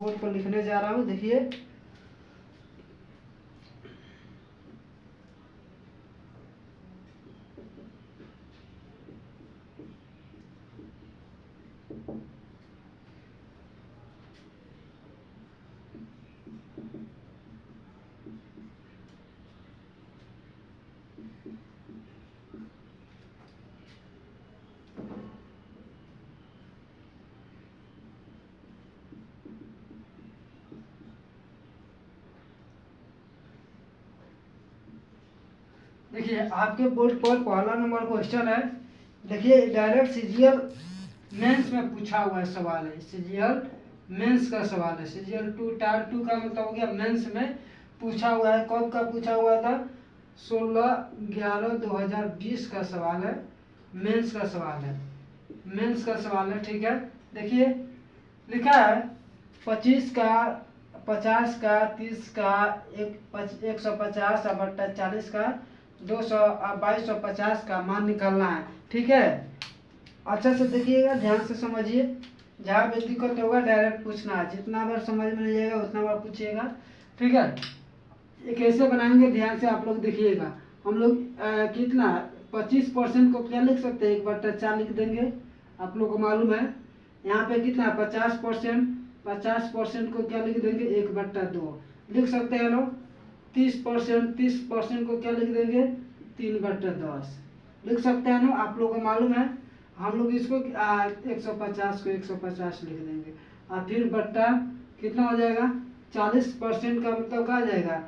Board पर लिखने जा रहा हूँ। देखिए आपके बोर्ड पर पहला नंबर क्वेश्चन है। देखिए डायरेक्ट सीजीएल मेंस में पूछा हुआ है सवाल है। सीजीएल मेंस का सवाल है। सीजीएल 2 टायर 2 का मतलब हो गया मेंस में पूछा हुआ है। कब का पूछा हुआ था? 16/11/2020 का सवाल है। मेंस का सवाल है। मेंस का सवाल है। ठीक है, देखिए लिखा है 25 का, 50 का, 30 का, 150/40 का, 2250 का मान निकालना है। ठीक है, अच्छा से देखिएगा, ध्यान से समझिए। जहाँ भी दिक्कत होगा डायरेक्ट पूछना है। जितना बार समझ में नहीं आएगा उतना बार पूछिएगा। ठीक है, ये कैसे बनाएंगे ध्यान से आप लोग देखिएगा। हम लोग कितना 25% को क्या लिख सकते हैं? 1/4 लिख देंगे। आप लोग को मालूम है यहाँ पे कितना 50%, 50% को क्या लिख देंगे? 1/2 लिख सकते हैं लोग। 30%, 30% को क्या लिख देंगे? 3/10 लिख सकते हैं ना। आप लोगों को मालूम है। हम लोग इसको 150 को 150 लिख देंगे। और फिर बट्टा कितना हो जाएगा? 40% का मतलब क्या आ जाएगा?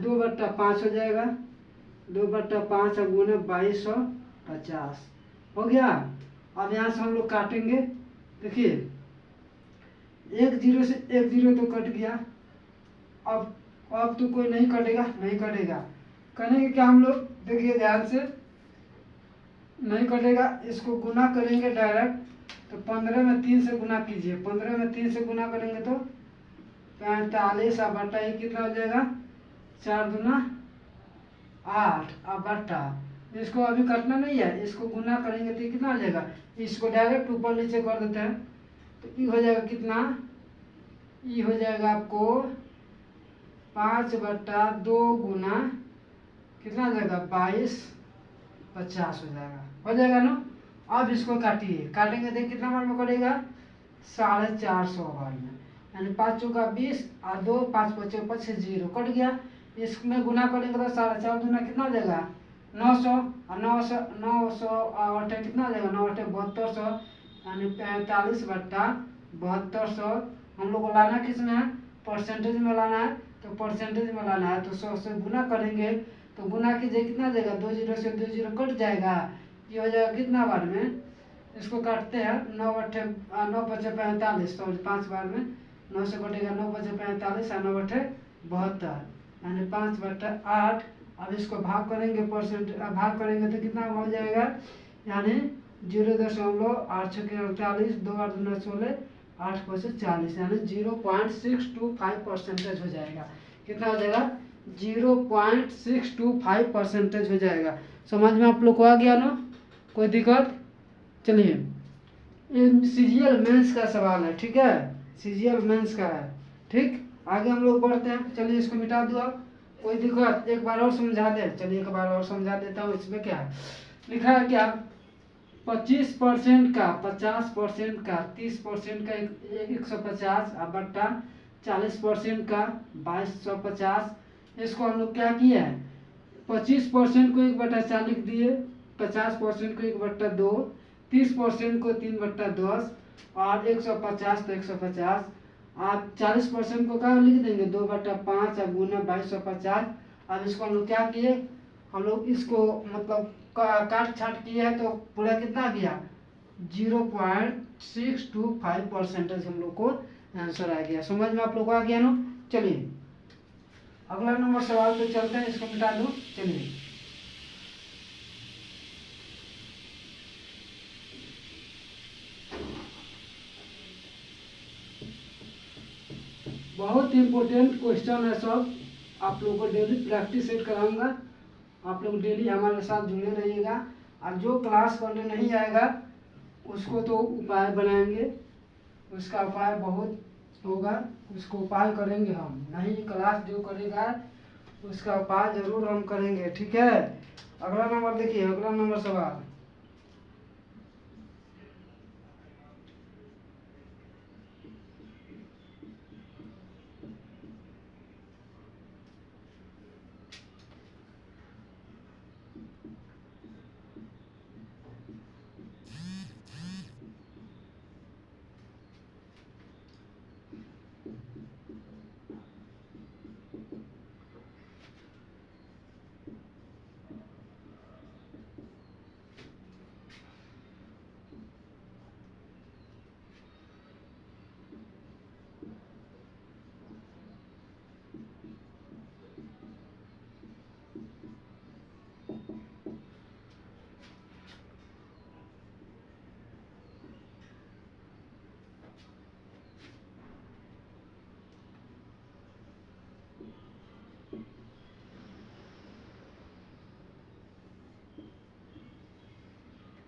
2/5 हो जाएगा। 2/5 गुने 2250 हो गया। अब यहाँ से हम लोग काटेंगे। देखिए 1 0 से 1 0 तो कट गया। अब तो कोई नहीं कटेगा, नहीं कटेगा। करेंगे क्या हम लोग? देखिए ध्यान से, नहीं कटेगा। इसको गुना करेंगे डायरेक्ट। तो 15 में 3 से गुना कीजिए। 15 में 3 से गुना करेंगे तो 45 और बट्टा ये कितना हो जाएगा? 4 दूना 8 और बट्टा। इसको अभी कटना नहीं है, इसको गुना करेंगे तो कितना हो जाएगा? इसको डायरेक्ट ऊपर नीचे कर देते हैं तो ये हो जाएगा कितना? ये हो जाएगा आपको 5/2 गुना कितना हो जाएगा? 2250 हो जाएगा ना। अब इसको काटिए। काटेंगे तो कितना बार में कटेगा? 450 बार में। यानी 5 चौका 20 और 2 5 5 5 0 कट गया। इसमें गुना करेंगे तो 4.5 दूना कितना हो जाएगा? 900 और 900 और 8 कितना हो जाएगा? 9 8 7200 यानी 45/7200। हम लोग को लाना किस में है? परसेंटेज में लाना है। तो परसेंटेज में लाना है तो 100 से गुना करेंगे। तो गुना कीजिए, कितना देगा? 2 0 से 2 0 कट जाएगा। ये हो जाएगा कितना बार में? इसको काटते हैं 9 8 9 5 45 तो 5 बार में 9 से कटेगा 9 5 45 और 9 8 72 यानी 5/8। अब इसको भाग करेंगे, भाग करेंगे तो कितना हो जाएगा? यानी 0.86 2 8 2 16 8 5 40 यानी 0.625% हो जाएगा। कितना हो जाएगा? 0.625% हो जाएगा। समझ में आप लोग को आ गया ना? कोई दिक्कत? चलिए, ये सीजीएल मेंस का सवाल है। ठीक है, सीजीएल मेंस का है। ठीक, आगे हम लोग बढ़ते हैं। चलिए इसको मिटा दो आप। कोई दिक्कत? एक बार और समझा दे। चलिए एक बार और समझा देता हूँ। इसमें क्या है लिखा है? क्या 25% का, 50% का, 30% का 150 और बट्टा 40% का 2250। इसको हम लोग क्या किया है? 25% को 1/4 लिख दिए, 50% को 1/2, 30% को 3/10 और 150 तो 150। आप 40% को क्या लिख देंगे? 2/5 और गुना 2250। अब इसको हम लोग क्या किए? हम लोग इसको मतलब काट छाट किए है तो पूरा कितना गया? 0.625% हम लोग को आंसर आ गया। समझ में आप लोग को आ गया ना? चलिए अगला नंबर सवाल पे चलते हैं। इसको मिटा दो। चलिए बहुत इंपॉर्टेंट क्वेश्चन है सब। आप लोगों को डेली प्रैक्टिस सेट कराऊंगा। आप लोग डेली हमारे साथ जुड़े रहिएगा। और जो क्लास करने नहीं आएगा उसको तो उपाय बनाएंगे। उसका उपाय बहुत होगा उसको उपाय करेंगे हम, नहीं क्लास जो करेगा उसका उपाय जरूर हम करेंगे, ठीक है। अगला नंबर देखिए, अगला नंबर सवाल।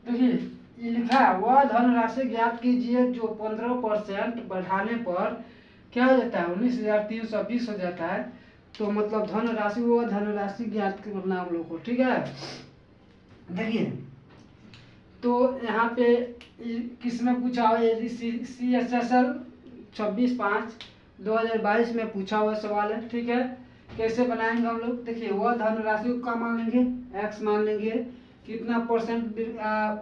देखिए ये लिखा है, वह धनराशि ज्ञात कीजिए जो 15% बढ़ाने पर क्या हो जाता है, 19,320 हो जाता है। तो मतलब धनराशि, वो धनराशि ज्ञात करना हम लोग को, ठीक है। देखिए तो यहाँ पे किसने पूछा हुआ, यदि CSSL 26/5/2022 में पूछा हुआ सवाल है, ठीक है। कैसे बनाएंगे हम लोग, देखिए वह धनराशि को क्या मान लेंगे, x मान लेंगे, कितना परसेंट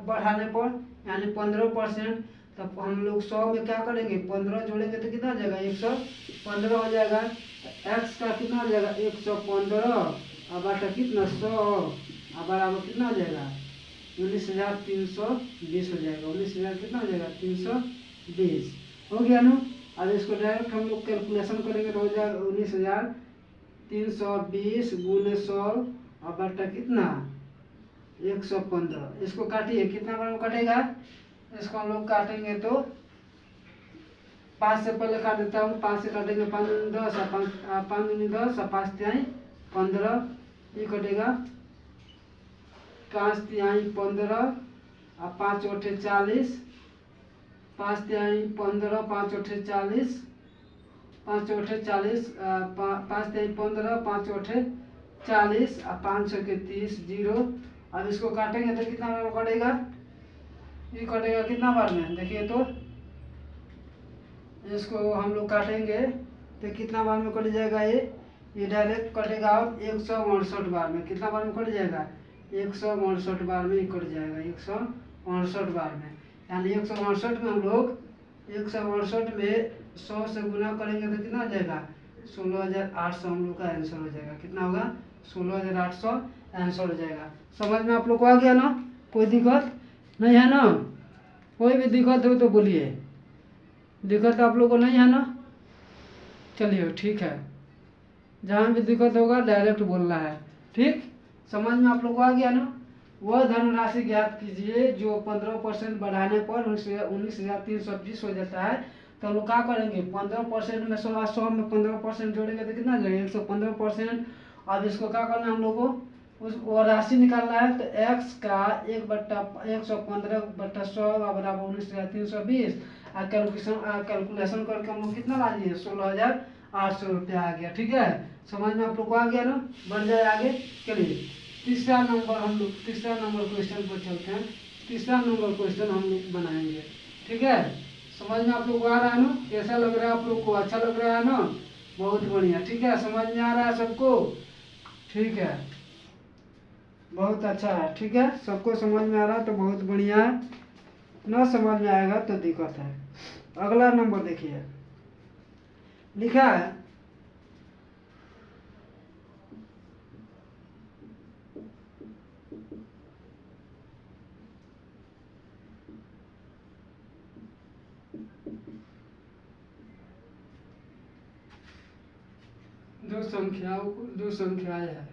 बढ़ाने पर, यानी 15%। तब हम लोग 100 में क्या करेंगे, 15 जोड़ेंगे तो कितना हो जाएगा, 115 हो जाएगा। x का कितना हो जाएगा, 115 और बटा कितना 100 और बराबर कितना हो जाएगा, 19,320 हो जाएगा। 19,000 कितना हो जाएगा, 320 हो गया ना। अब इसको डायरेक्ट हम लोग कैलकुलेशन करेंगे तो हो जाएगा 19,320 गुने 100 और बटा कितना 115। इसको काटिए, कितना बार में कटेगा, इसको हम लोग काटेंगे तो 5 से पहले काट देता हूँ, 5 से काटेंगे 5 10 और 5 10 और 5 तिहाई 15, ये कटेगा 5 तिहाई 15 और 5 ओठे 40, 5 तिहाई 15 5 ओठे 40, 5 ओठे 40, 5 तिहाई 15 5 ओठे 40 और 5 छके 30 जीरो। अब इसको काटेंगे तो कितना बार कटेगा, ये कटेगा कितना बार में, देखिए तो इसको हम लोग काटेंगे तो कितना बार में कट जाएगा, ये डायरेक्ट कटेगा 168 बार में। कितना बार में कट जाएगा, 168 बार में ही कट जाएगा, 168 बार में। यानी 168 में हम लोग 168 में 100 से गुना करेंगे तो कितना हो जाएगा, 16,800 हम लोग का आंसर हो जाएगा। कितना होगा, 16,800 आंसर हो जाएगा। समझ में आप लोग को आ गया ना, कोई दिक्कत नहीं है ना, कोई भी दिक्कत हो तो बोलिए, दिक्कत आप लोग को नहीं है ना। चलिए ठीक है, जहाँ भी दिक्कत होगा डायरेक्ट बोलना है, ठीक। समझ में आप लोग को आ गया ना। वह धनराशि ज्ञात कीजिए जो 15% बढ़ाने पर 19,320 हो जाता है। तो हम लोग क्या करेंगे, 15% में 100 में 15% जोड़ेंगे तो कितना जाएगा, 115%। अब इसको क्या करना है हम लोग को, उस वो राशि निकालना है। तो x का 1/115/100 बराबर 19,320 कैलकुलेशन करके हम लोग कितना ला लिए, 16,800 रुपया आ गया, ठीक है। समझ में आप लोग को आ गया ना, बढ़ जाए आगे। चलिए तीसरा नंबर क्वेश्चन पर चलते हैं। तीसरा नंबर क्वेश्चन हम लोग बनाएंगे, ठीक है। समझ में आप लोग को आ रहा है ना, कैसा लग रहा है आप लोग को, अच्छा लग रहा है ना, बहुत बढ़िया, ठीक है। समझ में आ रहा है सबको, ठीक है, बहुत अच्छा है, ठीक है। सबको समझ में आ रहा है तो बहुत बढ़िया है, ना समझ में आएगा तो दिक्कत है। अगला नंबर देखिए, लिखा है दो संख्याएं है,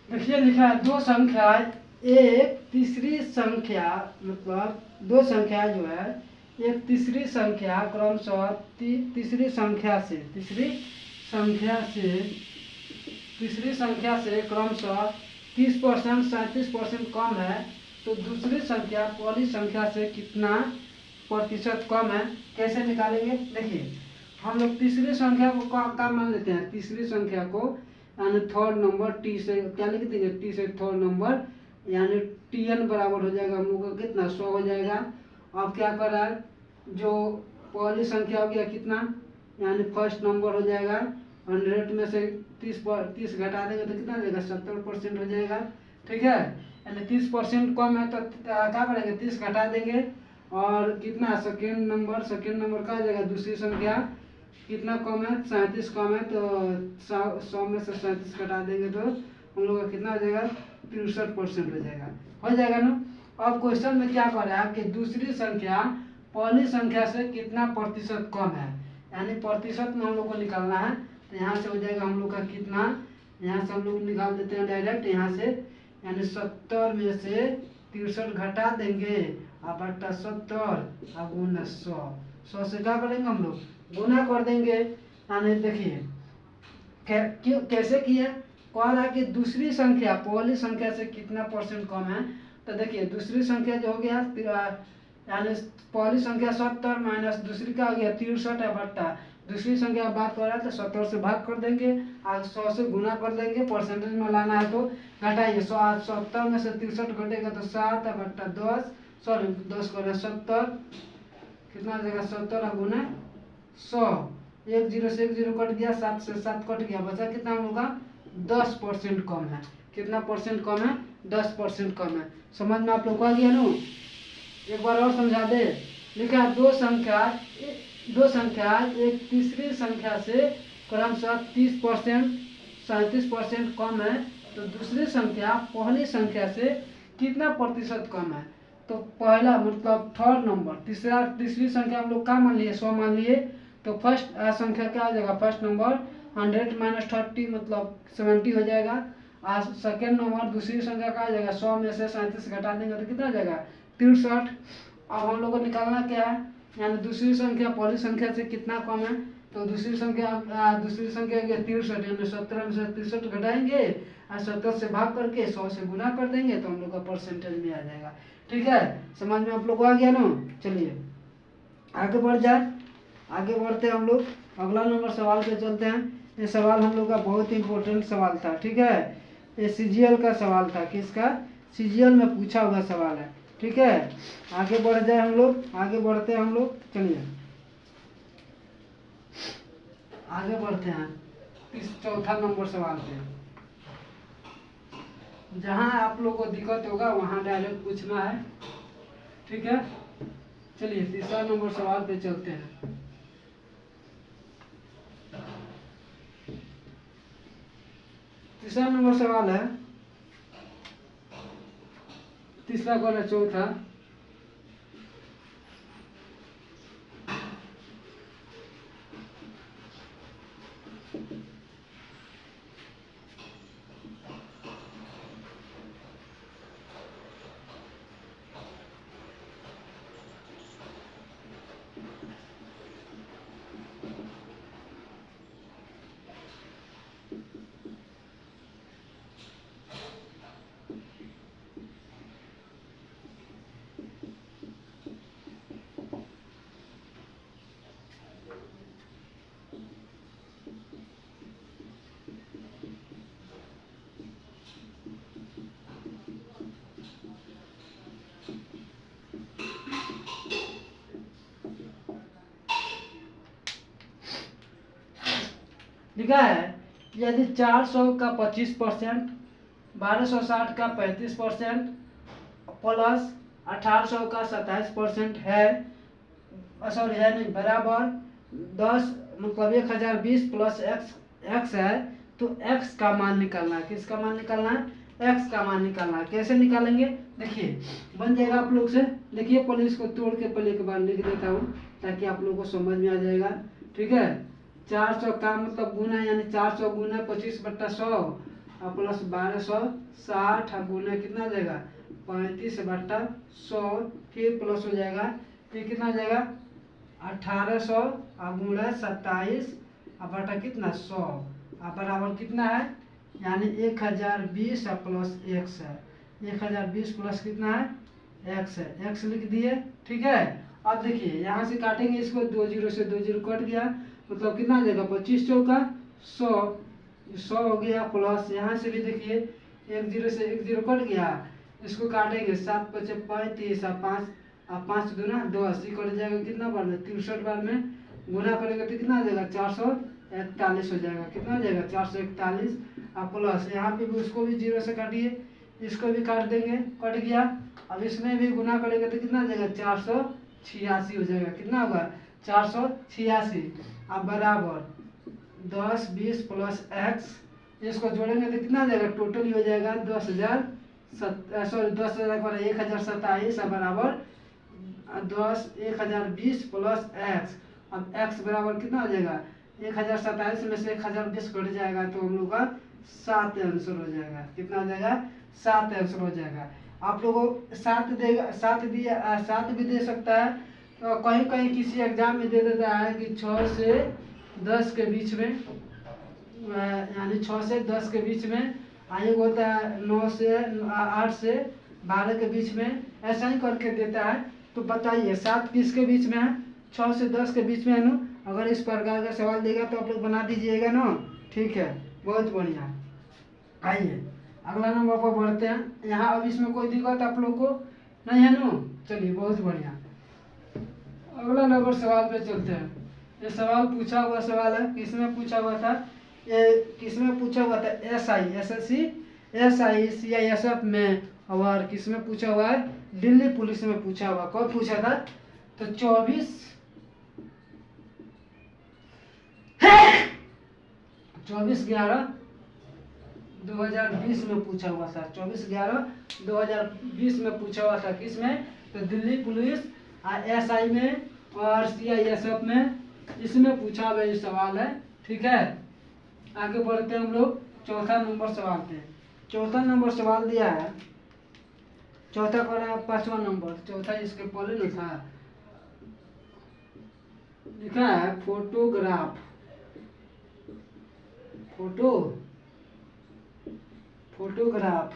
देखिए लिखा है दो संख्या, एक तीसरी संख्या, मतलब दो संख्या जो है एक तीसरी संख्या क्रमशः तीसरी संख्या से क्रमशः 30% 37% कम है, तो दूसरी संख्या पहली संख्या से कितना प्रतिशत कम है, कैसे निकालेंगे? देखिए हम लोग तीसरी संख्या को क्या मान लेते हैं, तीसरी संख्या को यानी थर्ड नंबर टी से क्या लिख देंगे, टी से थर्ड नंबर यानी टीएन बराबर हो जाएगा हम लोग का कितना 100 हो जाएगा। अब क्या कर रहा है, जो पहली संख्या हो गया कितना यानी फर्स्ट नंबर हो जाएगा, 100 में से 30 घटा देंगे तो कितना जाएगा 70% हो जाएगा। ठीक है, यानी 30% कम है तो क्या करेंगे 30 घटा देंगे और कितना सेकेंड नंबर का जाएगा, दूसरी संख्या कितना कम है 37 कम है, तो 100 में से 37 घटा देंगे तो हम लोग का कितना हो जाएगा 63% हो जाएगा ना। अब क्वेश्चन में क्या कर रहा है कि दूसरी संख्या पहली संख्या से कितना प्रतिशत कम है, यानी प्रतिशत में हम लोग को निकालना है। तो यहाँ से हो जाएगा हम लोग का कितना, यहाँ से हम लोग निकाल देते हैं डायरेक्ट यहाँ से, यानी 70 में से 63 घटा देंगे और बट्टा 70 और गुना 100 से क्या करेंगे हम लोग गुना कर देंगे। यानी देखिए क्यों कैसे किया, कह रहा है कि दूसरी संख्या पहली संख्या से कितना परसेंट कम है। तो देखिए दूसरी संख्या जो हो गया यानी पहली संख्या 70 माइनस दूसरी का हो गया 63 है बट्टा दूसरी संख्या बात कर रहा है तो 70 से भाग कर देंगे और 100 से गुना कर देंगे, परसेंटेज में लाना है तो घटाइए 70 में से 63 घटेगा तो 7 बट्टा 10 सॉरी 10 कर 70 कितना आ जाएगा 70 गुना 100, 1 0 से 1 0 कट गया, 7 से 7 कट गया, बचा कितना हम लोग का 10% कम है। कितना परसेंट कम है 10% कम है। समझ में आप लोग को आ गया ना, एक बार और समझा दे। लिखा दो संख्या एक तीसरी संख्या से क्रमशः 30% 37% कम है, तो दूसरी संख्या पहली संख्या से कितना प्रतिशत कम है। तो पहला मतलब थर्ड नंबर तीसरी संख्या हम लोग क्या मान लिए 100 मान लिए, तो फर्स्ट संख्या क्या आ जाएगा फर्स्ट नंबर 100 माइनस 30 मतलब 70 हो जाएगा। और सेकेंड नंबर दूसरी संख्या का आ जाएगा 100 में से 37 घटा देंगे तो कितना आ जाएगा 63। अब हम लोग को निकालना क्या है, यानी दूसरी संख्या पहली संख्या से कितना कम है, तो दूसरी संख्या 63 यानी 70 में से 63 घटाएंगे और 70 से भाग करके 100 से गुना कर देंगे तो हम लोग का परसेंटेज में आ जाएगा। ठीक है, समझ में आप लोग को आ गया ना। चलिए आगे बढ़ते हैं हम लोग, अगला नंबर सवाल पे चलते हैं। ये सवाल हम लोग का बहुत इंपॉर्टेंट सवाल था। ठीक है, ये सीजीएल का सवाल था, किसका सीजीएल में पूछा हुआ सवाल है। ठीक है, आगे बढ़ते हैं हम लोग चलिए आगे बढ़ते हैं इस चौथा नंबर सवाल पे। जहाँ आप लोग को दिक्कत होगा वहाँ डायरेक्ट पूछना है। ठीक है, चलिए तीसरा नंबर सवाल पे चलते हैं। तीसरा नंबर सवाल है, तीसरा कौन है चौथा, लिखा है यदि 400 का 25%, 1260 का 35% प्लस 1800 का 27% है, सॉरी है नहीं बराबर 10 मतलब 1020 प्लस एक्स है, तो एक्स का मान निकालना है। किसका मान निकालना है, एक्स का मान निकालना है। कैसे निकालेंगे देखिए बन जाएगा आप लोग से, देखिए पहले इसको तोड़ के पहले एक बार लिख देता हूँ ताकि आप लोगों को समझ में आ जाएगा। ठीक है, 400 का मतलब गुना यानी 400 गुना 25 बट्टा 100 और प्लस 1260 और गुना कितना हो जाएगा 35/100, फिर प्लस हो जाएगा, फिर कितना हो जाएगा 1800 और गुणा 27 और बटा कितना 100 और बराबर कितना है, यानी 1020 और प्लस x है। 1020 प्लस कितना है x है, x लिख दिए। ठीक है, अब देखिए यहाँ से काटेंगे इसको, 2 जीरो से 2 जीरो कट गया, मतलब कितना आ जाएगा 25 चौका 100 हो गया, प्लस यहाँ से भी देखिए 1 जीरो से 1 जीरो कट गया, इसको काटेंगे 7 पचे 35 और 5 दूना 10, ये कट जाएगा कितना बार में 63 बार में, गुना करेंगे तो कितना आ जाएगा 441 हो जाएगा, कितना हो जाएगा 441 और प्लस यहाँ पे भी उसको भी जीरो से काटिए, इसको भी काट देंगे, कट गया। अब इसमें भी गुना करेंगे तो कितना आ जाएगा 486 हो जाएगा, कितना होगा 486 अब बराबर 10 20 प्लस x, इसको जोड़ेंगे तो कितना आ जाएगा, टोटल ही हो जाएगा 10,027 बराबर 10,020 प्लस x। अब x बराबर कितना हो जाएगा 1027 में से 1020 कट जाएगा तो हम लोग का 7 आंसर हो जाएगा, कितना हो जाएगा 7 आंसर हो जाएगा। आप लोगों 7 देगा, 7 दिया 7 भी दे सकता है, तो कहीं कहीं किसी एग्जाम में दे देता है कि 6 से 10 के बीच में, यानी 6 से 10 के बीच में, आयोग होता है 9 से 8 से 12 के बीच में, ऐसा ही करके देता है। तो बताइए 7 किसके बीच में है, 6 से 10 के बीच में है ना। अगर इस प्रकार का सवाल देगा तो आप लोग बना दीजिएगा ना। ठीक है, बहुत बढ़िया। आइए अगला नंबर पर बढ़ते हैं। यहाँ अब इसमें कोई दिक्कत आप लोग को नहीं है ना, चलिए बहुत बढ़िया। अगला नंबर सवाल पे चलते हैं। ये सवाल पूछा हुआ सवाल है, किसमें पूछा हुआ था, ये किसमें पूछा हुआ था, SI SSC CISF में, और किसमें पूछा हुआ है, दिल्ली पुलिस में पूछा हुआ। कब पूछा था, तो 24/11/2020 में पूछा हुआ था। 24/11/2020 में पूछा हुआ था, किसमें, तो दिल्ली पुलिस SI में और CISF में, इसमें पूछा हुआ ये सवाल है। ठीक है, आगे बढ़ते हैं हम लोग चौथा नंबर सवाल पे। चौथा नंबर सवाल दिया है, चौथा कर रहा है 5वां नंबर, चौथा इसके पहले न था, लिखा है फोटोग्राफ, फोटोग्राफ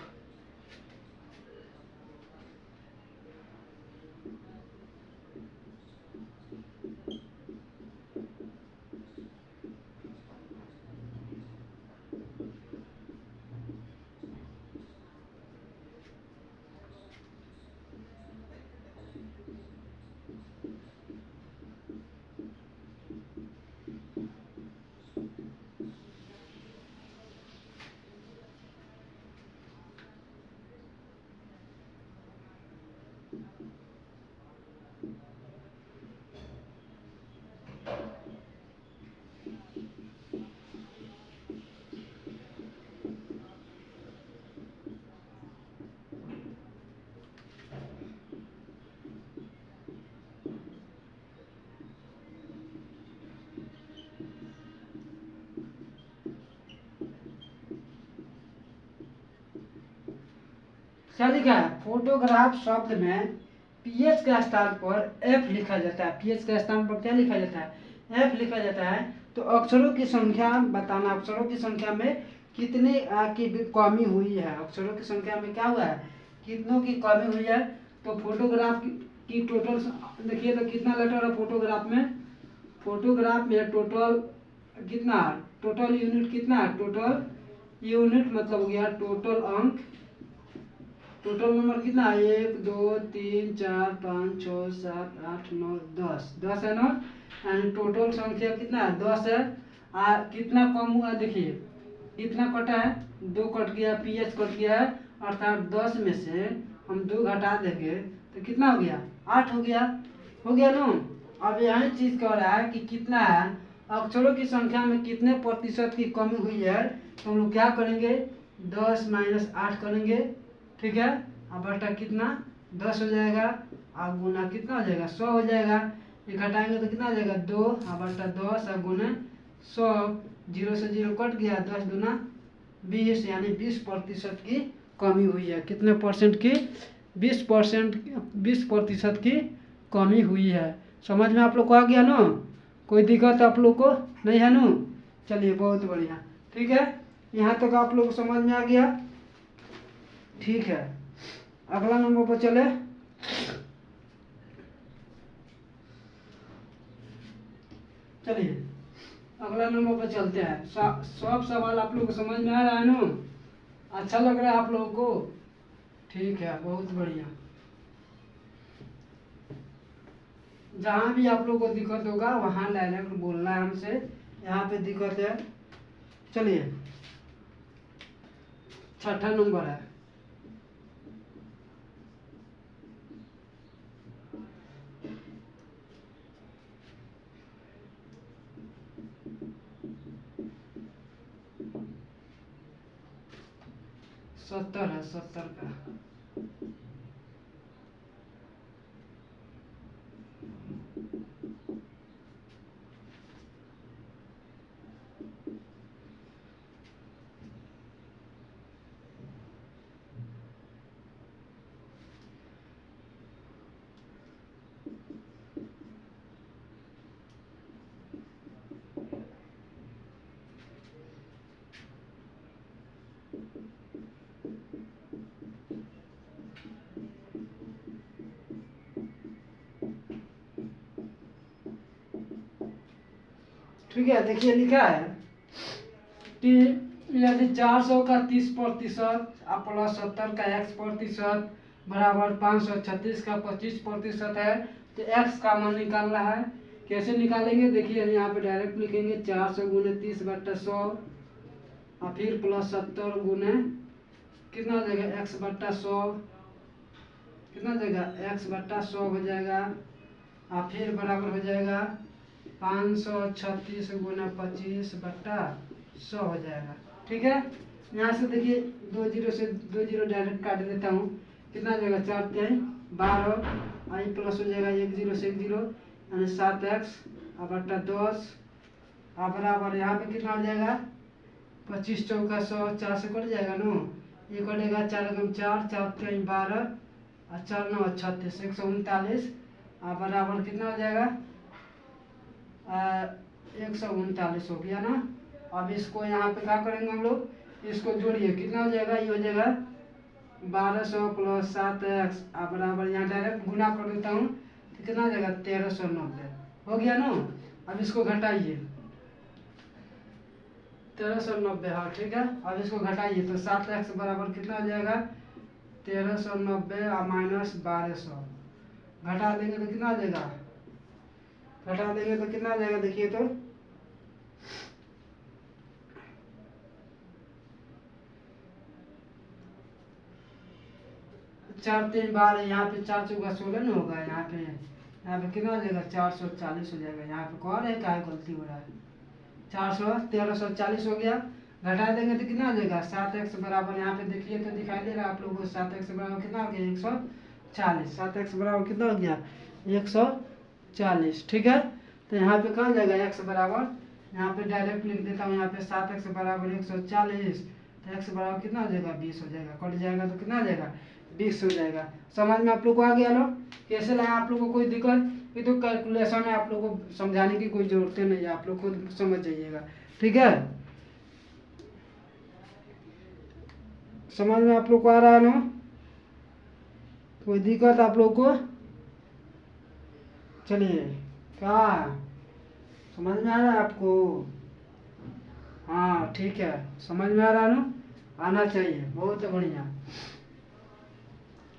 क्या लिखा है, फोटोग्राफ शब्द में पीएच के स्थान पर एफ लिखा जाता है। पीएच के स्थान पर क्या लिखा जाता है, एफ लिखा जाता है। तो अक्षरों की संख्या बताना, अक्षरों की संख्या में कितने की कमी हुई है, अक्षरों की संख्या में क्या हुआ है, कितनों की कमी हुई है। तो फोटोग्राफ की टोटल देखिए तो कितना लेटर है फोटोग्राफ में, फोटोग्राफ में टोटल कितना, टोटल यूनिट कितना है, टोटल यूनिट मतलब हो गया टोटल अंक, टोटल नंबर कितना है 1 2 3 4 5 6 7 8 9 10 है ना, यानी टोटल संख्या कितना है 10 है। कितना कम हुआ देखिए, कितना कटा है 2 कट गया, पीएच कट गया है, अर्थात 10 में से हम 2 घटा देंगे तो कितना हो गया 8 हो गया ना। अब यही चीज कह रहा है कि कितना है, अक्षरों की संख्या में कितने प्रतिशत की कमी हुई है। तो हम लोग क्या करेंगे 10 - 8 करेंगे। ठीक है, अब बटा कितना 10 हो जाएगा, और गुना कितना हो जाएगा 100 हो जाएगा। ये घटाएंगे तो कितना हो जाएगा 2 और बटा 10 और गुना 100, 0 से 0 कट गया, 10 दूना 20 यानी 20% की कमी हुई है। कितने परसेंट की? 20% की कमी हुई है। समझ में आप लोग को आ गया ना? कोई दिक्कत आप लोग को नहीं है ना? चलिए बहुत बढ़िया, ठीक है, यहाँ तक आप लोग को समझ में आ गया। ठीक है, अगला नंबर पर चले। चलिए अगला नंबर पर चलते हैं। सब सवाल आप लोग को समझ में आ रहा है ना? अच्छा लग रहा है आप लोगों को? ठीक है, बहुत बढ़िया। जहाँ भी आप लोग को दिक्कत होगा वहाँ डायरेक्ट बोलना है हमसे, यहाँ पे दिक्कत है। चलिए छठा नंबर है। सत्तर है, 70 का। ठीक है, देखिए लिखा है कि यदि 400 का 30% और प्लस 70 का x% बराबर 536 का 25% है, तो x का मान निकालना है। कैसे निकालेंगे? देखिए यहाँ पे डायरेक्ट लिखेंगे 400 गुने 30/100 और फिर प्लस 70 गुने कितना हो जाएगा x/100, कितना देगा x/100 हो जाएगा और फिर बराबर हो जाएगा 536 गुना 25/100 हो जाएगा। ठीक है, यहाँ से देखिए 2 जीरो से 2 जीरो डायरेक्ट काट देता हूँ। कितना जाएगा 4×3 = 12 आई प्लस हो जाएगा 1 जीरो से 1 जीरो यानी 7x/10 और बराबर यहाँ पे कितना हो जाएगा 25 चौका 100, 4 से कट जाएगा ना, ये कटेगा 4×4, 4×3 = 12 और 4×9 = 36, 139 और बराबर कितना हो जाएगा 139 हो गया ना। अब इसको यहाँ पे क्या करेंगे हम लोग, इसको जोड़िए, कितना हो जाएगा, ये हो जाएगा 1200 प्लस 7x बराबर यहाँ डायरेक्ट गुना कर देता हूँ तो कितना हो जाएगा 1390 हो गया ना। अब इसको घटाइए 1390, हाँ ठीक है। अब इसको घटाइए तो 7x बराबर कितना हो जाएगा 1390 और माइनस 1200 घटा देंगे तो कितना आ जाएगा, घटा देंगे तो कितना आ जाएगा, देखिए तो 4×3 = 12, यहाँ पे 4×4 = 16 ना होगा, यहाँ पे कितना हो जाएगा 440 हो जाएगा। यहाँ पे कौन है क्या गलती हो रहा है, 1340 हो गया। घटा देंगे तो कितना आ जाएगा 7x बराबर, यहाँ पे देखिए तो दिखाई दे रहा है आप लोगों को 7x बराबर कितना हो गया 140, 7x बराबर कितना हो गया 140। ठीक है, तो यहाँ पे कहाँ जाएगा x बराबर, यहाँ पे डायरेक्ट लिख देता हूँ, यहाँ पे 7x बराबर 140 तो x बराबर कितना हो जाएगा 20 हो जाएगा, कट जाएगा तो कितना आ जाएगा 20 हो जाएगा। समझ में आप लोग को आ गया लो? कैसे लाए आप लोग को कोई दिक्कत? ये तो कैलकुलेशन है, आप लोग को समझाने की कोई जरूरत नहीं है, आप लोग खुद समझ जाइएगा। ठीक है, समझ में आप लोग को आ रहा है ना? कोई दिक्कत आप लोग को? चलिए, क्या समझ में आ रहा है आपको? हाँ ठीक है, समझ में आ रहा है ना? आना चाहिए, बहुत बढ़िया।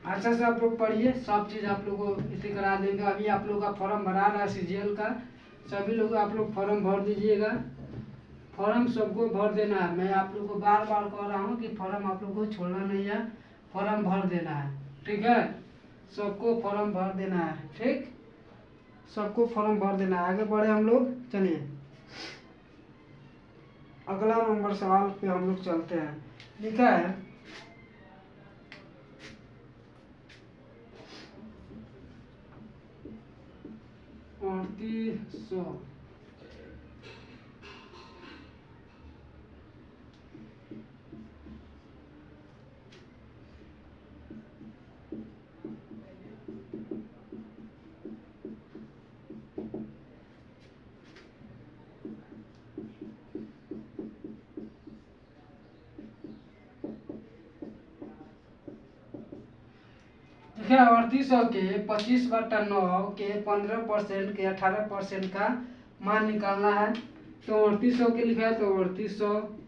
अच्छा से आप लोग पढ़िए, सब चीज़ आप लोग को इसी करा देंगे। अभी आप लोग का फॉर्म भरा रहा है CGL का, सभी लोग आप लोग फॉर्म भर दीजिएगा। फॉर्म सबको भर देना है, मैं आप लोग को बार बार कह रहा हूँ कि फॉर्म आप लोग को छोड़ना नहीं है, फॉर्म भर देना है। ठीक है, सबको फॉर्म भर देना है, ठीक, सबको फॉर्म भर देना है। आगे बढ़े हम लोग, चलिए अगला नंबर सवाल पे हम लोग चलते हैं। लिखा है 3800, है 3800 के 25/9 के 15% के 18% का मान निकालना है। तो 3800 के लिखा है, तो 3800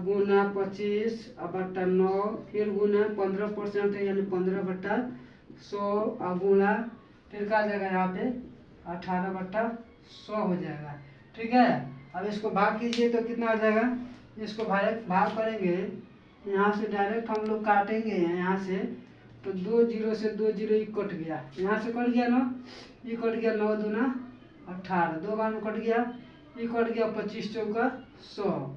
गुना 25/9 फिर गुना 15% है यानी 15/100 गुना फिर क्या आ जाएगा यहाँ पे 18/100 हो जाएगा। ठीक है, अब इसको भाग कीजिए तो कितना आ जाएगा, इसको भाग करेंगे, यहाँ से डायरेक्ट हम लोग काटेंगे यहाँ से, तो 2 जीरो से 2 जीरो ही कट गया, यहाँ से कट गया ना, ये कट गया 9 दूना 18, 2 बार में कट गया, ये कट गया 25 चौका 100,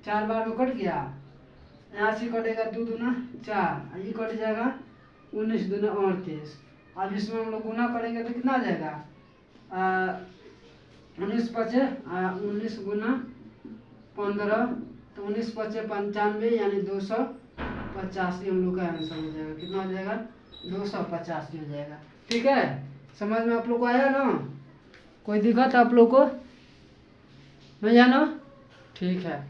4 बार में कट गया, यहाँ से कटेगा 2 दूना 4, ये कट जाएगा 19 दूना 38। अब इसमें हम लोग गुना करेंगे तो कितना आ जाएगा 19 पचे 19 गुना 15, तो 19 पचे 95 यानी 285 हम लोग का आंसर हो जाएगा। कितना हो जाएगा 285 हो जाएगा। ठीक है, समझ में आप लोग को आया ना, कोई दिक्कत आप लोग को नहीं जाना? ठीक है,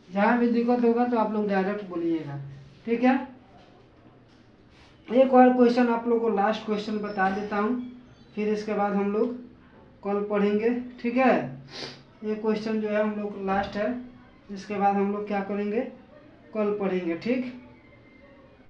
जहाँ भी दिक्कत होगा तो आप लोग डायरेक्ट बोलिएगा। ठीक है, एक और क्वेश्चन आप लोग को लास्ट क्वेश्चन बता देता हूँ, फिर इसके बाद हम लोग कल पढ़ेंगे। ठीक है, ये क्वेश्चन जो है हम लोग लास्ट है, इसके बाद हम लोग क्या करेंगे, कल पढ़ेंगे। ठीक।